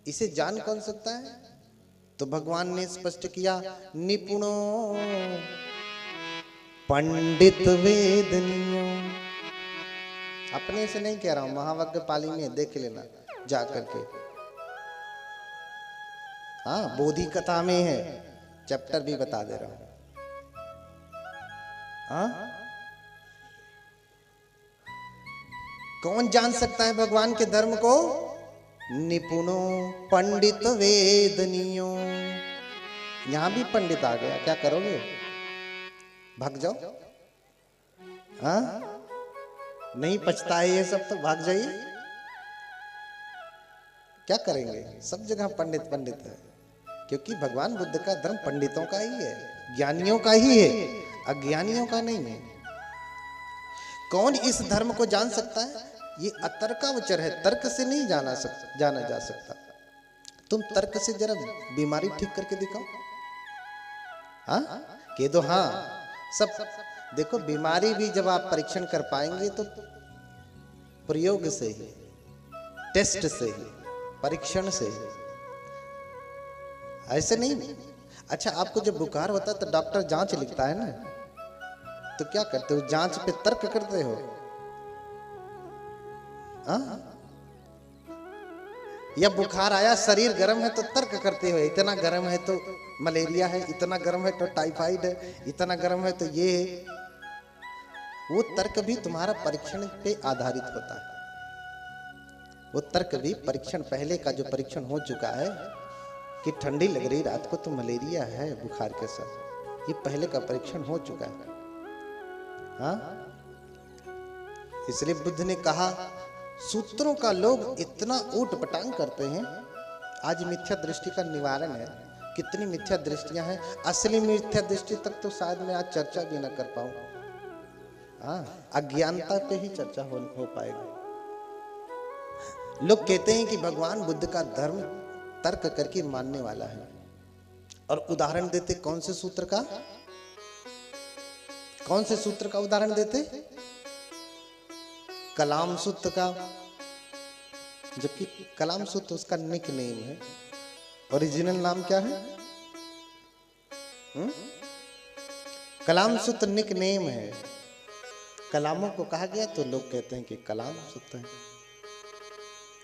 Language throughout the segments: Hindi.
इसे जान कौन सकता है? तो भगवान ने स्पष्ट किया, निपुणो पंडित वेदनियो। अपने से नहीं कह रहा हूं, महावज्ञ पाली में देख लेना जा करके। हाँ, बोधि कथा में है, चैप्टर भी बता दे रहा हूं। हाँ, कौन जान सकता है भगवान के धर्म को? निपुणो पंडित वेदनियो। यहां भी पंडित आ गया, क्या करोगे? भाग जाओ। हाँ, नहीं पछता है ये सब तो भाग जाइए। क्या करेंगे? सब जगह पंडित पंडित है, क्योंकि भगवान बुद्ध का धर्म पंडितों का ही है, ज्ञानियों का ही है, अज्ञानियों का नहीं है। कौन इस धर्म को जान सकता है? ये अतर्कावचर है, तर्क से नहीं जाना जा सकता। तुम तर्क से जरा बीमारी ठीक करके दिखाओ। हाँ, कह दो हाँ सब। देखो, बीमारी भी जब आप परीक्षण कर पाएंगे तो प्रयोग से ही, टेस्ट से ही, परीक्षण से ही, ऐसे नहीं। अच्छा, आपको जब बुखार होता है तो डॉक्टर जांच लिखता है ना, तो क्या करते हो? जांच पे तर्क करते हो? हाँ? या बुखार आया, शरीर गर्म है तो तर्क करते हो, इतना गर्म है तो मलेरिया है, इतना गर्म है तो टाइफाइड है, इतना गर्म है तो ये है। वो तर्क भी तुम्हारा परीक्षण पे आधारित होता है। वो तर्क भी परीक्षण, पहले का जो परीक्षण हो चुका है कि ठंडी लग रही रात को तो मलेरिया है बुखार के साथ, ये पहले का परीक्षण हो चुका है। हाँ, इसलिए बुद्ध ने कहा, सूत्रों का लोग इतना ऊट पटांग करते हैं। आज मिथ्या दृष्टि का निवारण है। कितनी मिथ्या दृष्टियां हैं, असली मिथ्या दृष्टि तक तो शायद मैं आज चर्चा भी न कर पाऊं। हाँ, अज्ञानता पे ही चर्चा हो पाएगी। लोग कहते हैं कि भगवान बुद्ध का धर्म तर्क करके मानने वाला है, और उदाहरण देते कौन से सूत्र का? कौन से सूत्र का उदाहरण देते? कलाम सूत्र का, जबकि कलाम सूत्र उसका निक नेम है। ओरिजिनल नाम क्या है? कलाम सूत्र निक नेम है। कलामों को कहा गया तो लोग कहते हैं कि कलाम सूत्र है,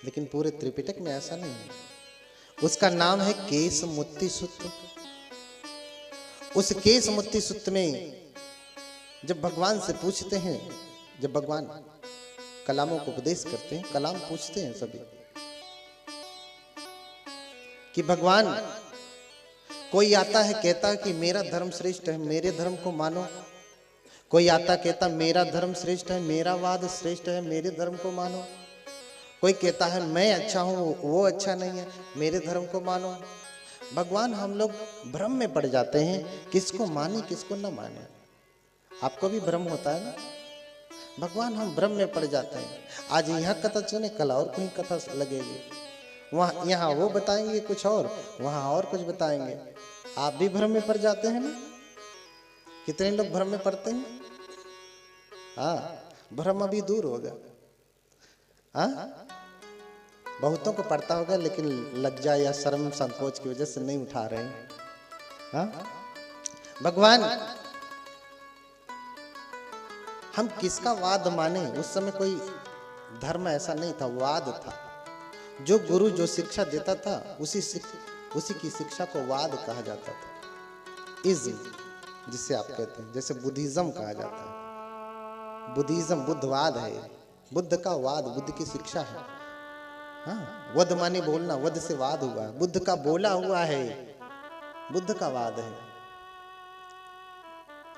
लेकिन पूरे त्रिपिटक में ऐसा नहीं है। उसका नाम है केस मुत्ति सूत्र। उस केस मुत्ति सूत्र में जब भगवान से पूछते हैं, जब भगवान कलामों को उपदेश करते हैं, कलाम पूछते हैं सभी कि भगवान, कोई आता है कहता है कि मेरा धर्म श्रेष्ठ है, मेरे धर्म को मानो। कोई आता कहता मेरा धर्म श्रेष्ठ है, मेरा वाद श्रेष्ठ है, मेरे धर्म को मानो। कोई कहता है मैं अच्छा हूं, वो अच्छा नहीं है, मेरे धर्म को मानो। भगवान, हम लोग भ्रम में पड़ जाते हैं, किसको माने किसको न माने। आपको भी भ्रम होता है ना? भगवान, हम भ्रम में पड़ जाते हैं। आज यहाँ कथा सुने, कल और कोई कथा लगेगी, वहाँ यहाँ वो बताएंगे कुछ और, वहाँ और कुछ बताएंगे। आप भी भ्रम में पड़ जाते हैं ना? कितने लोग भ्रम में पड़ते हैं? हाँ, भ्रम अभी दूर होगा। हाँ, बहुतों को पड़ता होगा, लेकिन लज्जा या शर्म संकोच की वजह से नहीं उठा रहे हैं। हाँ? भगवान, हम किसका वाद माने? उस समय कोई धर्म ऐसा नहीं था, वाद था। जो गुरु जो शिक्षा देता था, उसी की शिक्षा को वाद कहा जाता था। इज्म जिसे आप कहते हैं, जैसे बुद्धिज्म कहा जाता है। बुद्धिज्म बुद्धवाद है, बुद्ध का वाद, बुद्ध की शिक्षा है। हाँ, वद माने बोलना, वद से वाद हुआ, बुद्ध का बोला हुआ है, बुद्ध का वाद है।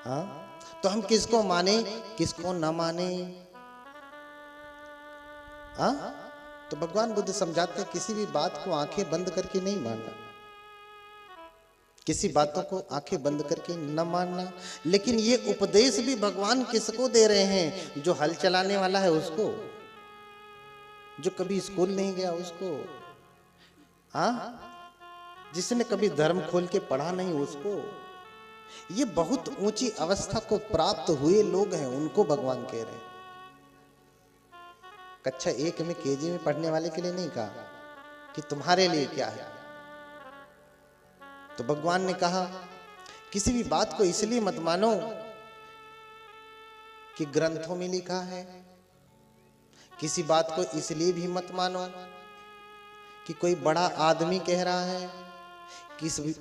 हाँ, तो हम किसको माने किसको न माने? हाँ, तो भगवान बुद्ध समझाते हैं, किसी भी बात को आंखें बंद करके नहीं मानना, किसी बातों को आंखें बंद करके न मानना। लेकिन ये उपदेश भी भगवान किसको दे रहे हैं? जो हल चलाने वाला है उसको, जो कभी स्कूल नहीं गया उसको, हाँ, जिसने कभी धर्म खोल के पढ़ा नहीं उसको। ये बहुत ऊंची अवस्था को प्राप्त हुए लोग हैं, उनको भगवान कह रहे हैं। कक्षा 1 में, केजी में पढ़ने वाले के लिए नहीं कहा। कि तुम्हारे लिए क्या है। तो भगवान ने कहा किसी भी बात को इसलिए मत मानो कि ग्रंथों में लिखा है, किसी बात को इसलिए भी मत मानो कि कोई बड़ा आदमी कह रहा है,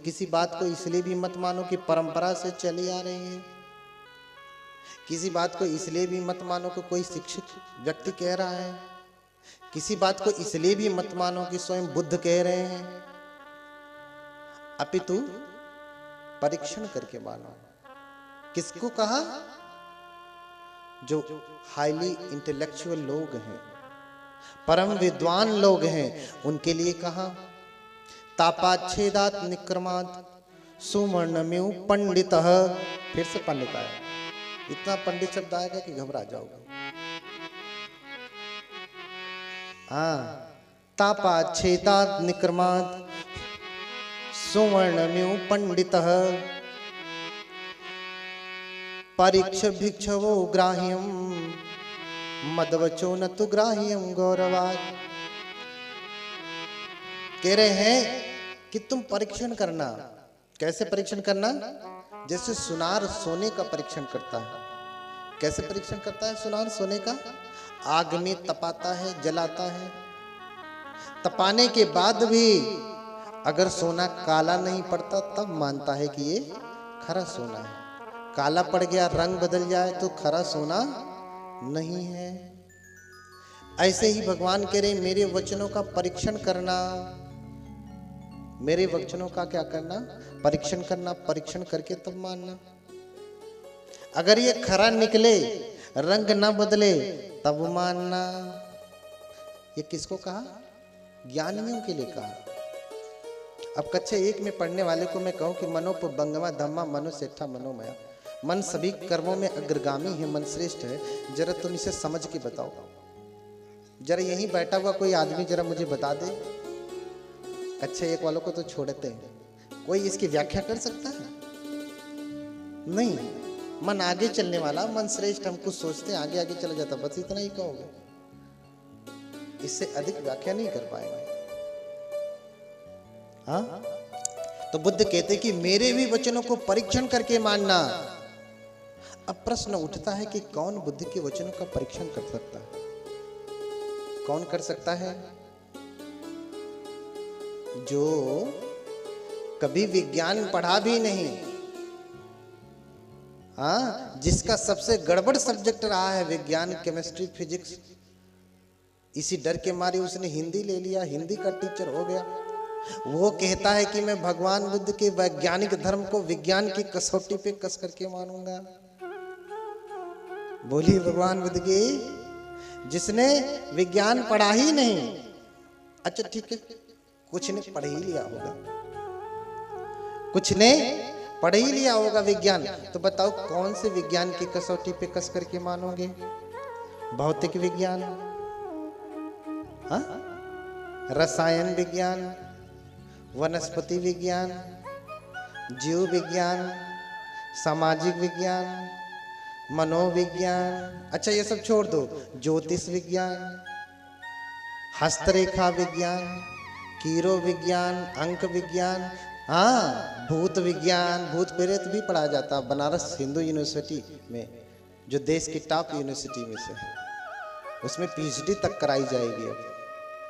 किसी बात को इसलिए भी मत मानो कि परंपरा से चली आ रही है, किसी बात को इसलिए भी मत मानो कि कोई शिक्षित व्यक्ति कह रहा है, किसी बात को इसलिए भी मत मानो कि स्वयं बुद्ध कह रहे हैं, अपितु परीक्षण करके मानो। किसको कहा? जो हाईली इंटेलेक्चुअल लोग हैं, परम विद्वान लोग हैं, उनके लिए कहा तापाच्छेदात निक्रमात सुवर्णम्यु पंडितः। फिर से पंडित आया, इतना पंडित शब्द आएगा कि घबरा जाओगे। हाँ, तापाच्छेदात निक्रमात सुवर्णम्यु पंडितः परीक्ष भिक्षवो ग्राह्यम मदवचो न तु ग्राह्यम गौरवाद। कह रहे हैं कि तुम परीक्षण करना। कैसे परीक्षण करना? जैसे सुनार सोने का परीक्षण करता है। कैसे परीक्षण करता है सुनार सोने का? आग में तपाता है, जलाता है, तपाने के बाद भी अगर सोना काला नहीं पड़ता तब मानता है कि ये खरा सोना है। काला पड़ गया, रंग बदल जाए तो खरा सोना नहीं है। ऐसे ही भगवान कह रहे मेरे वचनों का परीक्षण करना। मेरे वचनों का क्या करना? परीक्षण करना। परीक्षण करके तब मानना। अगर ये खरा निकले, रंग ना बदले, तब मानना। ये किसको कहा? ज्ञानियों के लिए कहा। अब कक्षा 1 में पढ़ने वाले को मैं कहूं कि मनोप बंगमा धम्मा मनो सेठा मनोमया, मन सभी कर्मों में अग्रगामी है, मन श्रेष्ठ है। जरा तुम इसे समझ के बताओ। जरा यहीं बैठा हुआ कोई आदमी जरा मुझे बता दे। कक्षा 1 वालों को तो छोड़ते हैं, कोई इसकी व्याख्या कर सकता है? नहीं। मन आगे चलने वाला, मन श्रेष्ठ, हम कुछ सोचते हैं आगे आगे चला जाता, बस इतना ही कहोगे, इससे अधिक व्याख्या नहीं कर पाएंगे। हाँ, तो बुद्ध कहते कि मेरे भी वचनों को परीक्षण करके मानना। अब प्रश्न उठता है कि कौन बुद्ध के वचनों का परीक्षण कर सकता है? कौन कर सकता है? जो कभी विज्ञान पढ़ा भी नहीं, हाँ, जिसका सबसे गड़बड़ सब्जेक्ट रहा है विज्ञान, केमिस्ट्री, फिजिक्स, इसी डर के मारे उसने हिंदी ले लिया, हिंदी का टीचर हो गया। वो कहता है कि मैं भगवान बुद्ध के वैज्ञानिक धर्म को विज्ञान की कसौटी पे कस करके मानूंगा। बोलिए भगवान बुद्ध की। जिसने विज्ञान पढ़ा ही नहीं, अच्छा ठीक है, कुछ ने पढ़ ही लिया होगा, कुछ ने पढ़ ही लिया होगा विज्ञान, तो बताओ कौन से विज्ञान की कसौटी पे कस करके मानोगे? भौतिक विज्ञान, हाँ, रसायन विज्ञान, वनस्पति विज्ञान, जीव विज्ञान, सामाजिक विज्ञान, मनोविज्ञान, अच्छा ये सब छोड़ दो, ज्योतिष विज्ञान, हस्तरेखा विज्ञान, कीरो विज्ञान, अंक विज्ञान, हाँ, भूत विज्ञान, भूत प्रेत भी पढ़ाया जाता बनारस हिंदू यूनिवर्सिटी में, जो देश की टॉप यूनिवर्सिटी में से है। उसमें पीएचडी तक कराई जाएगी। अब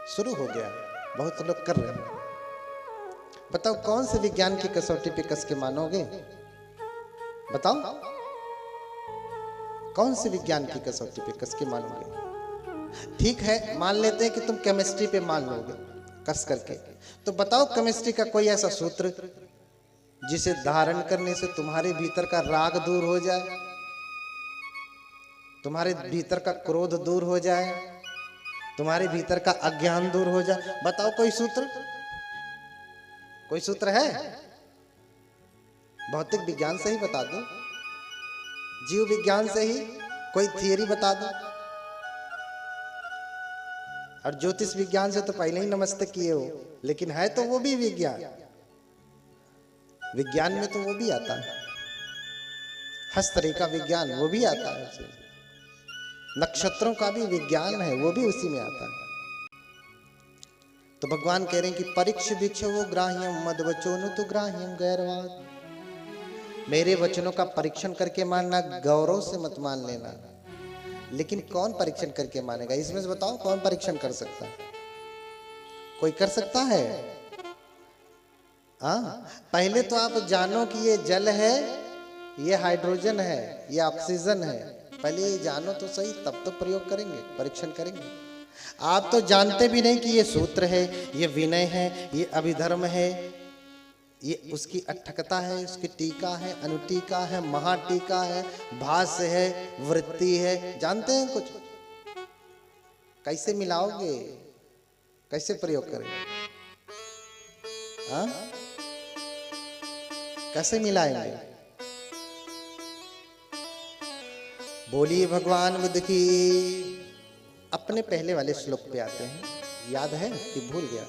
शुरू हो गया, बहुत लोग कर रहे हैं। बताओ कौन से विज्ञान की कसौटी पे कस के मानोगे? बताओ कौन से विज्ञान की कसौटी पे कस के मानोगे? ठीक है, मान लेते हैं कि तुम केमिस्ट्री पे मान लोगे कस करके, तो बताओ केमिस्ट्री का कोई ऐसा सूत्र जिसे धारण करने से तुम्हारे भीतर का राग दूर हो जाए, तुम्हारे भीतर का क्रोध दूर हो जाए, तुम्हारे भीतर का अज्ञान दूर हो जाए। बताओ कोई सूत्र, कोई सूत्र है? भौतिक विज्ञान से ही बता दो, जीव विज्ञान से ही कोई थियरी बता दो, और ज्योतिष विज्ञान से तो पहले ही नमस्ते किए हो, लेकिन है तो वो भी विज्ञान, विज्ञान में तो वो भी आता है, हस्तरेखा विज्ञान वो भी आता है, उसे नक्षत्रों का भी विज्ञान है, वो भी उसी में आता है। तो भगवान कह रहे हैं कि परीक्ष भिक्षु ग्राह्यम मद वचोनु तो ग्राह्यम गैरवाद। मेरे वचनों का परीक्षण करके मानना, गौरव से मत मान लेना। लेकिन कौन परीक्षण करके मानेगा? इसमें से बताओ कौन परीक्षण कर सकता है? कोई कर सकता है? हाँ, पहले तो आप जानो कि ये जल है, ये हाइड्रोजन है, ये ऑक्सीजन है। पहले ये जानो तो सही, तब तो प्रयोग करेंगे, परीक्षण करेंगे। आप तो जानते भी नहीं कि ये सूत्र है, ये विनय है, ये अभिधर्म है, ये उसकी अट्ठकता है, उसकी टीका है, अनुटीका है, महाटीका है, भाष्य है, वृत्ति है। जानते हैं कुछ? कैसे मिलाओगे? कैसे प्रयोग करेंगे? हाँ, कैसे मिलाएंगे? बोलिए भगवान बुद्ध की। अपने पहले वाले श्लोक पे आते हैं। याद है कि भूल गया?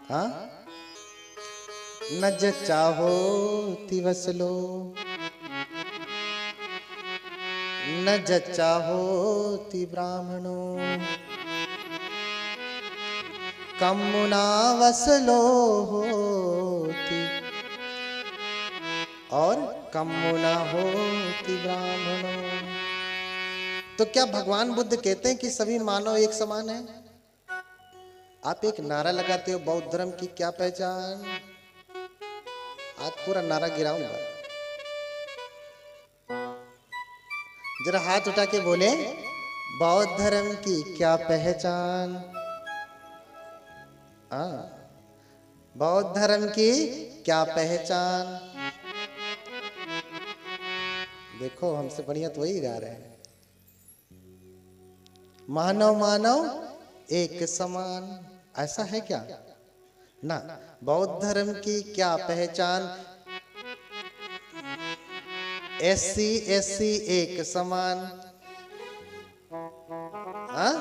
हाँ, न चाहो तिवसलो, न चाहो ति ब्राह्मणो, कमुना वसलो होती, और कमुना होती ब्राह्मणो। तो क्या भगवान बुद्ध कहते हैं कि सभी मानव एक समान है? आप एक नारा लगाते हो बौद्ध धर्म की क्या पहचान? आज पूरा नारा गिराऊंगा। जरा हाथ उठा के बोले, बौद्ध धर्म की क्या पहचान? बौद्ध धर्म की क्या पहचान? देखो हमसे बढ़िया तो वही गा रहे हैं। मानव मानव एक समान, ऐसा है क्या? ना। बौद्ध धर्म की क्या पहचान? एससी एससी एक समान। हाँ,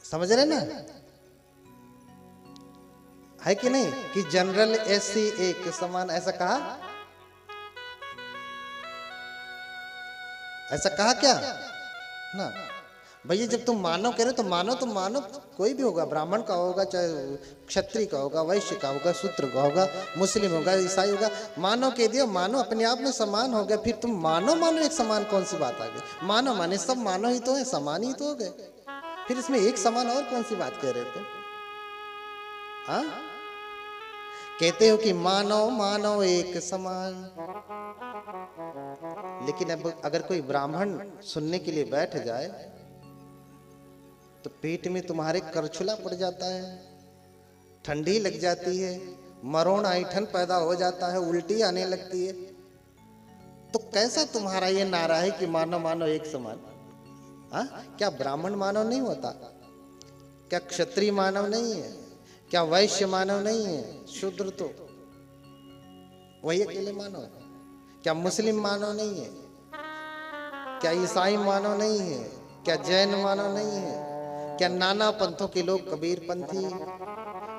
समझ रहे ना? है कि नहीं कि जनरल एससी एक समान, ऐसा कहा? ऐसा कहा क्या? ना भैया, जब तुम मानव कह रहे हो तो मानव कोई भी होगा, ब्राह्मण का होगा, चाहे क्षत्रिय का होगा, वैश्य का होगा, शूद्र का होगा, मुस्लिम होगा, ईसाई होगा, मानव कह दिया, मानव अपने आप में समान हो गया। फिर तुम मानव एक समान, कौन सी बात आ गई? मानव माने सब मानव ही तो है, समान ही तो हो गए। फिर इसमें एक समान और कौन सी बात कह रहे थे? हाँ, कहते हो कि मानव मानव एक समान। लेकिन अब अगर कोई ब्राह्मण सुनने के लिए बैठ जाए तो पेट में तुम्हारे करछुला पड़ जाता है, ठंडी लग जाती है, मरोड़ ऐठन पैदा हो जाता है, उल्टी आने लगती है। तो कैसा तुम्हारा ये नारा है कि मानव मानव एक समान? हाँ, क्या ब्राह्मण मानव नहीं होता? क्या क्षत्रिय मानव नहीं है? क्या वैश्य मानव नहीं है? शूद्र तो वही अकेले मानव है। क्या मुस्लिम मानव नहीं है? क्या ईसाई मानव नहीं है? क्या जैन मानव नहीं है? क्या नाना पंथों के लोग, कबीर पंथी,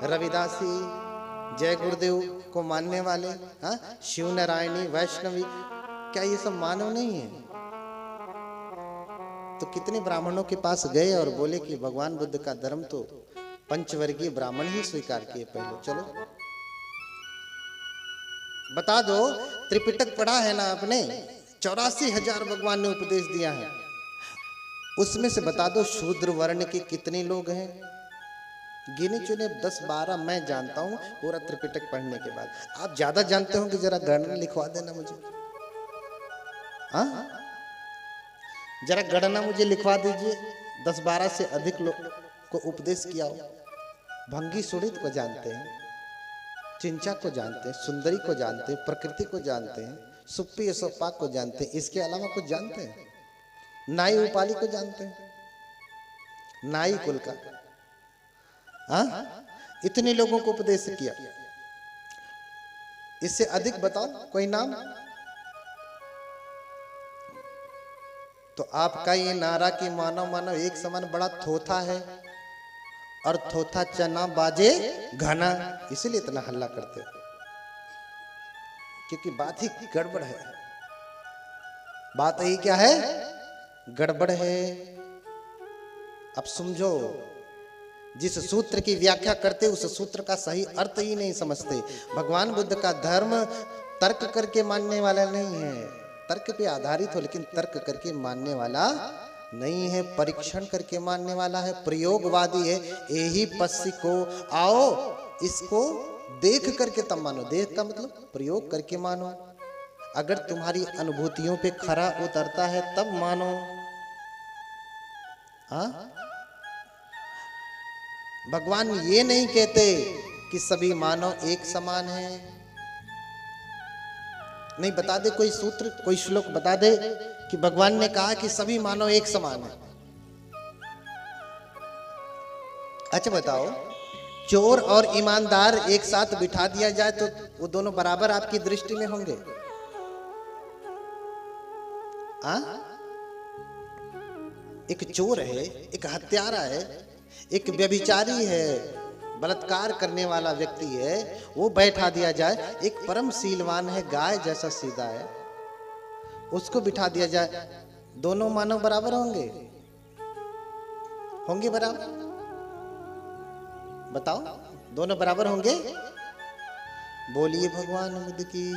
रविदासी, जय गुरुदेव को मानने वाले, हाँ, शिव नारायणी, वैष्णवी, क्या ये सब मानव नहीं है? तो कितने ब्राह्मणों के पास गए और बोले कि भगवान बुद्ध का धर्म तो पंचवर्गीय ब्राह्मण ही स्वीकार किए। पहले चलो बता दो, त्रिपिटक पढ़ा है ना आपने? 84,000 भगवान ने उपदेश दिया है, उसमें से बता दो शूद्र वर्ण के कितने लोग हैं? गिने चुने 10-12 मैं जानता हूं पूरा त्रिपिटक पढ़ने के बाद। आप ज्यादा जानते होंगे, जरा गणना लिखवा देना मुझे। हाँ, जरा गणना मुझे लिखवा दीजिए। 10-12 से अधिक लोग को उपदेश किया हो। भंगी सुड़ित को जानते हैं, चिंचा को जानते हैं, सुंदरी को जानते हैं, प्रकृति को जानते हैं, सुप्पी यसोपाक को जानते हैं। इसके अलावा कुछ जानते हैं? नाई उपाली को जानते हैं, नाई कुल का। हाँ, इतने लोगों को उपदेश किया। इससे अधिक बताओ कोई नाम? तो आपका ये नारा कि मानव मानव एक समान बड़ा थोथा है, और थोथा चना बाजे घना, इसीलिए इतना हल्ला करते, क्योंकि बात ही गड़बड़ है। बात ही क्या है? गड़बड़ है। अब समझो, जिस सूत्र की व्याख्या करते उस सूत्र का सही अर्थ ही नहीं समझते। भगवान बुद्ध का धर्म तर्क करके मानने वाला नहीं है, तर्क पे आधारित हो लेकिन तर्क करके मानने वाला नहीं है, परीक्षण करके मानने वाला है, प्रयोगवादी है। यही पश्य को आओ इसको देख करके तब मानो। देख का मतलब प्रयोग करके मानो। अगर तुम्हारी अनुभूतियों पे खरा उतरता है तब मानो। हाँ, भगवान ये नहीं कहते कि सभी मानव एक समान है। नहीं, बता दे कोई सूत्र, कोई श्लोक बता दे कि भगवान ने कहा कि सभी मानव एक समान है। अच्छा बताओ, चोर और ईमानदार एक साथ बिठा दिया जाए तो वो दोनों बराबर आपकी दृष्टि में होंगे? आ? एक चोर है, एक हत्यारा है, एक व्यभिचारी है, बलात्कार करने वाला व्यक्ति है, वो बैठा दिया जाए। एक परम शीलवान है, गाय जैसा सीधा है, उसको बिठा दिया जाए, दोनों मानव बराबर होंगे? होंगे बराबर? बताओ, दोनों बराबर होंगे? बोलिए भगवान बुद्ध की।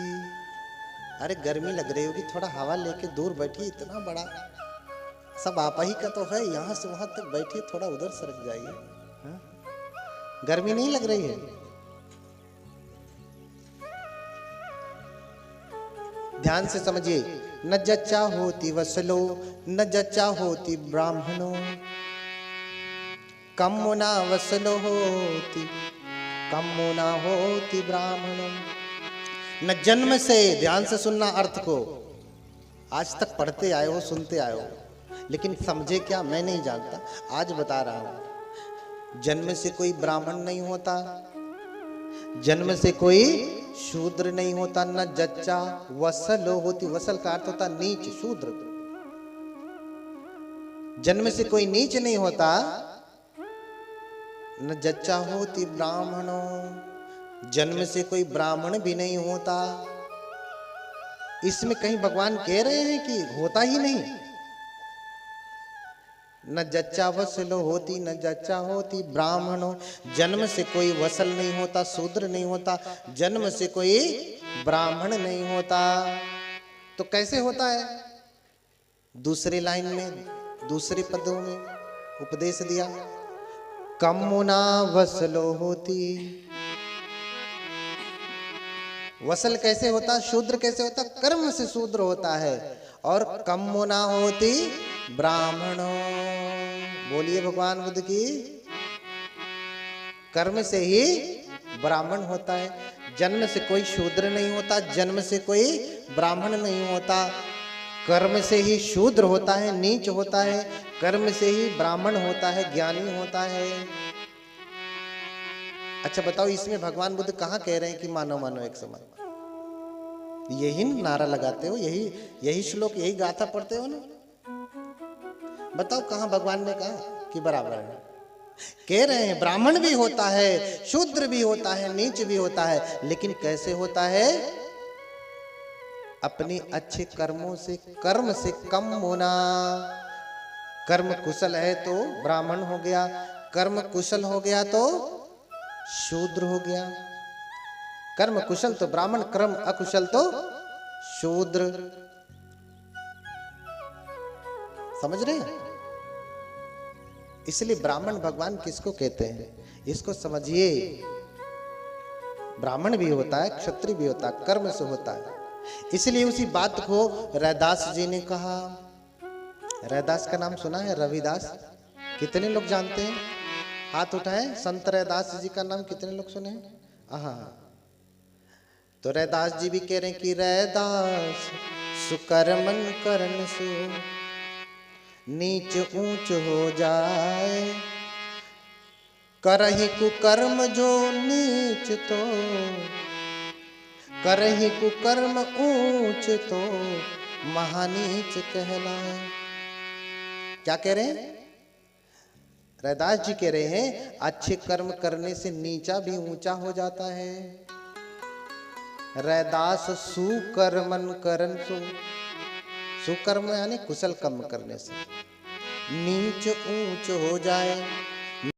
अरे गर्मी लग रही होगी, थोड़ा हवा लेके दूर बैठिए, इतना बड़ा सब आप ही का तो है, यहां से वहां तक बैठिए, थोड़ा उधर सरक जाइए। हाँ? गर्मी नहीं लग रही है? ध्यान से समझिए। न जच्चा होती वसलो न जच्चा होती ब्राह्मणो, कम्मुना वसलो होती कम्मुना होती ब्राह्मणो। न जन्म से, ध्यान से सुनना अर्थ को, आज तक पढ़ते आए हो, सुनते आए हो, लेकिन समझे क्या मैं नहीं जानता, आज बता रहा हूं। जन्म से कोई ब्राह्मण नहीं होता, जन्म से कोई शूद्र नहीं होता। न जच्चा वसल होती, वसल का अर्थ होता नीच, शूद्र। जन्म से कोई नीच नहीं होता। न जच्चा होती ब्राह्मणों, जन्म से कोई ब्राह्मण भी नहीं होता। इसमें कहीं भगवान कह रहे हैं कि होता ही नहीं? न जच्चा वसलो होती न जच्चा होती ब्राह्मणों, जन्म से कोई वसल नहीं होता, शूद्र नहीं होता, जन्म से कोई ब्राह्मण नहीं होता। तो कैसे होता है? दूसरी लाइन में, दूसरे पदों में उपदेश दिया, कम्मुना वसलो होती। वसल कैसे होता, शूद्र कैसे होता? कर्म से शूद्र होता है। और कम्मुना होती ब्राह्मणों। बोलिए भगवान बुद्ध की। कर्म से ही ब्राह्मण होता है, जन्म से कोई शूद्र नहीं होता, जन्म से कोई ब्राह्मण नहीं होता। कर्म से ही शूद्र होता है, नीच होता है, कर्म से ही ब्राह्मण होता है, ज्ञानी होता है। अच्छा बताओ, इसमें भगवान बुद्ध कहाँ कह रहे हैं कि मानव मानव एक समान? यही नारा लगाते हो, यही श्लोक, यही गाथा पढ़ते हो ना? बताओ कहाँ भगवान ने कहा कि बराबर है? कह रहे हैं ब्राह्मण भी होता है, शूद्र भी होता है, नीच भी होता है, लेकिन कैसे होता है? अपने अच्छे कर्मों से, कर्म से कम होना। कर्म कुशल है तो ब्राह्मण हो गया, कर्म कुशल हो गया तो शूद्र हो गया। कर्म कुशल तो ब्राह्मण, कर्म अकुशल तो शूद्र। समझ रहे हैं? इसलिए ब्राह्मण भगवान किसको कहते हैं इसको समझिए। ब्राह्मण भी होता है, क्षत्रिय भी होता है, कर्म से होता है। इसलिए उसी बात को रैदास जी ने कहा। रैदास का नाम सुना है? रविदास कितने लोग जानते हैं? हाथ उठाएं। संत रैदास जी का नाम कितने लोग सुने हैं? हाँ, तो रैदास जी भी कह रहे हैं कि रैदास सुकर्मन करण सु नीच ऊंच हो जाए, करहि कुकर्म जो नीच तो, करहि कुकर्म ऊंच तो महानीच कहलाए। क्या कह रहे हैं? रैदास जी कह रहे हैं अच्छे कर्म करने से नीचा भी ऊंचा हो जाता है। रैदास सुकर्मन करन सो, सुकर्म यानी कुशल कर्म करने से, नीच ऊंच हो जाए।